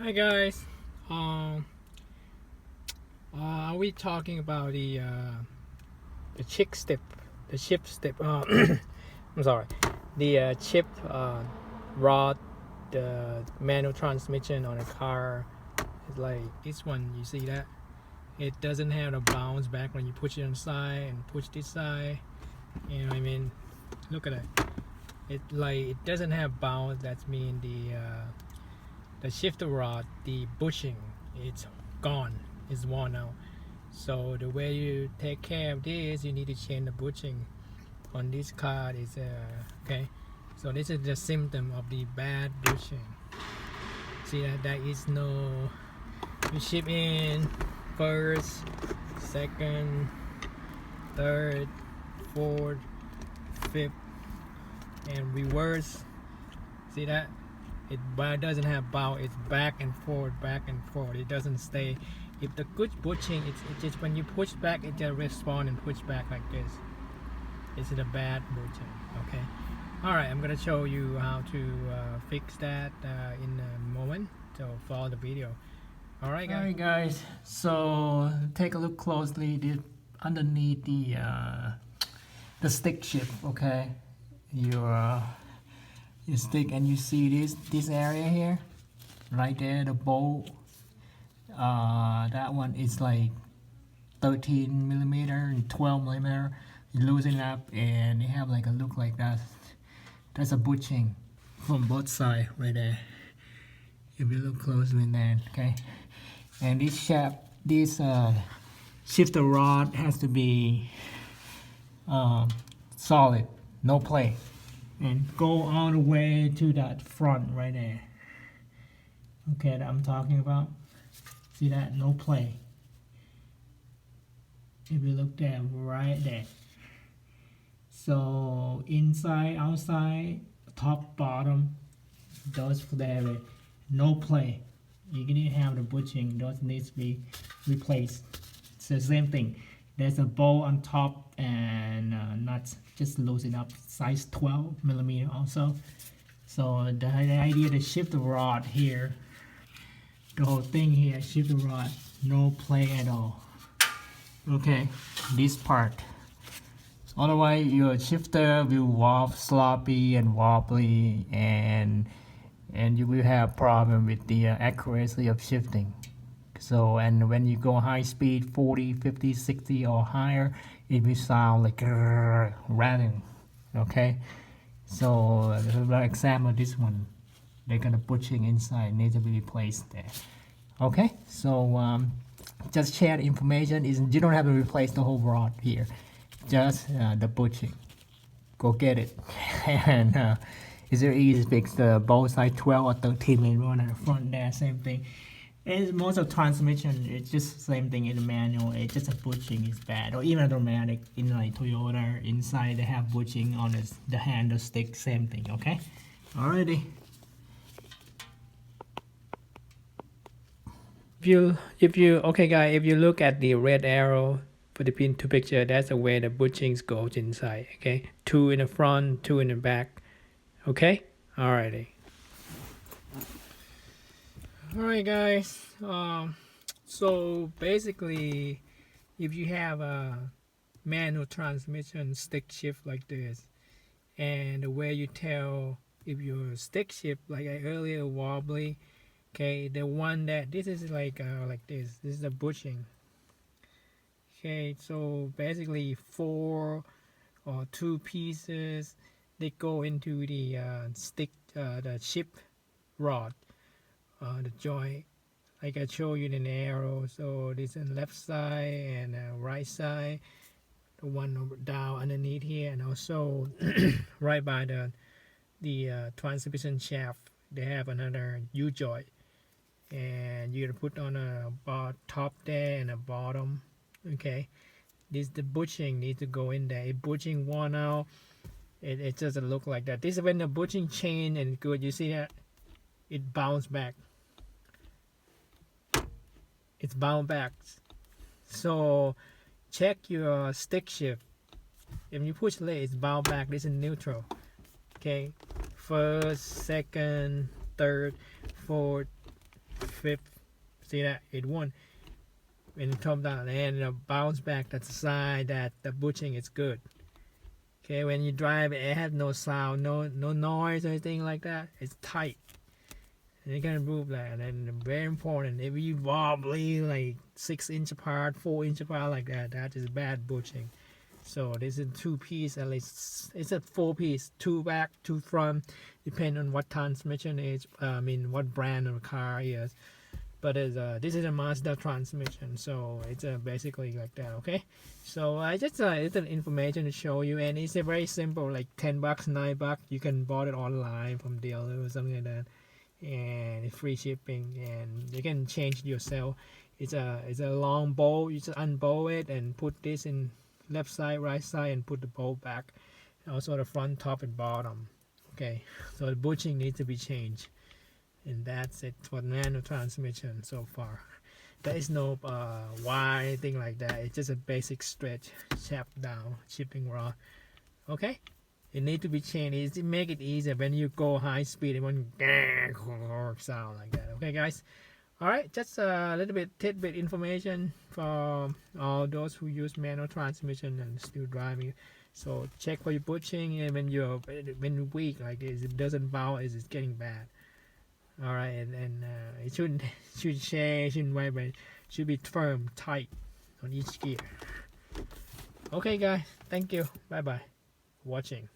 Hi guys. Um, are we talking about the chick step, the chip step? I'm sorry, the chip rod, the manual transmission on a car is like this one. You see that? It doesn't have a bounce back when you push it on the side and push this side. You know what I mean? Look at it. It doesn't have bounce. That means the shifter rod, the bushing, it's gone, it's worn out. So the way you take care of this, you need to change the bushing on this car. Is okay. So this is the symptom of the bad bushing. See that there is no. You ship in first, second, third, fourth, fifth, and reverse. See that? It doesn't have bow. It's back and forth, back and forth. It doesn't stay. If the good pushing, it's just when you push back, it just respawn and push back like this. This is a bad pushing. Okay. All right. I'm gonna show you how to fix that in a moment. So follow the video. All right, guys. All right, guys. So take a look closely. Underneath the stick shift. Okay, your stick, and you see this area here, right there, the bolt. That one is like 13 millimeter and 12 millimeter. You loosen up, and they have like a look like that. That's a butching from both sides right there. If you look closely in there, okay. And this shaft, this shifter rod has to be solid, no play, and go all the way to that front right there. Okay, that I'm talking about. See that? No play. If you look there, right there. So inside, outside, top, bottom, those there, no play. You need to have the butching. Those needs to be replaced. It's the same thing. There's a bolt on top and nuts. Just loosen up. Size 12 millimeter also. So the idea to shift the rod here, the whole thing here, shift the rod, no play at all. Okay, this part. Otherwise, your shifter will walk sloppy and wobbly, and you will have problem with the accuracy of shifting. So, and when you go high speed, 40, 50, 60 or higher, it will sound like rattling. Okay, so for example, this one, they're gonna butching inside, needs to be replaced there. Okay, so just share the information. You don't have to replace the whole rod here, just the butching. Go get it. And it's very easy to fix. The both side 12 or 13 millimeter on the front there, same thing. It's most of transmission, it's just same thing in the manual. It's just a butching is bad, or even automatic in like Toyota. Inside they have butching on the handle stick, same thing. Okay, alrighty. If you okay, guys, if you look at the red arrow for the pin to picture, that's the way the butchings goes inside. Okay, 2 in the front, 2 in the back. Okay, alrighty. Alright, guys. So basically, if you have a manual transmission stick shift like this, and the way you tell if your stick shift, like I earlier, wobbly. Okay, the one that this is like this. This is the bushing. Okay, so basically 4 or 2 pieces they go into the stick, the chip rod, the joint. Like I showed you in the arrow. So this is left side and right side. The one down underneath here, and also right by the transmission shaft, they have another U joint. And you're gonna put on a top there and a bottom. Okay, this the butching needs to go in there. If butching worn out, it doesn't look like that. This is when the butching chain and good. You see that it bounced back. It's bound back. So check your stick shift. If you push late, it's bound back. This is neutral. Okay, first, second, third, fourth, fifth. See that it won't when it comes down and bounce back. That's a sign that the bushing is good. Okay, when you drive it has no sound, no noise or anything like that. It's tight. And you can move that. And then very important, if you wobbly like 6 inch apart, 4 inch apart like that, that is bad bushing. So this is 2-piece, at least it's a 4-piece, 2 back, 2 front, depending on what transmission is. I mean what brand of car is. But this is a Mazda transmission, so it's basically like that. Okay, so I just it's an information to show you, and it's a very simple, like $10, $9. You can buy it online from dealer or something like that, and it's free shipping, and you can change it yourself. It's a long bolt. You just unbolt it and put this in left side, right side, and put the bolt back. Also the front, top, and bottom. Okay, so the bushing needs to be changed. And that's it for manual transmission so far. There is no wire, anything like that. It's just a basic stretch, sharp down, shipping rod. Okay, it needs to be changed. It make it easier when you go high speed. It won't sound like that. Okay, guys. All right, just a little bit tidbit information for all those who use manual transmission and still driving. So check for your bushing, and when you're weak like this, it doesn't bounce. It's getting bad. All right, and it should shake, shouldn't vibrate, should be firm, tight on each gear. Okay, guys, thank you. Bye bye. Watching.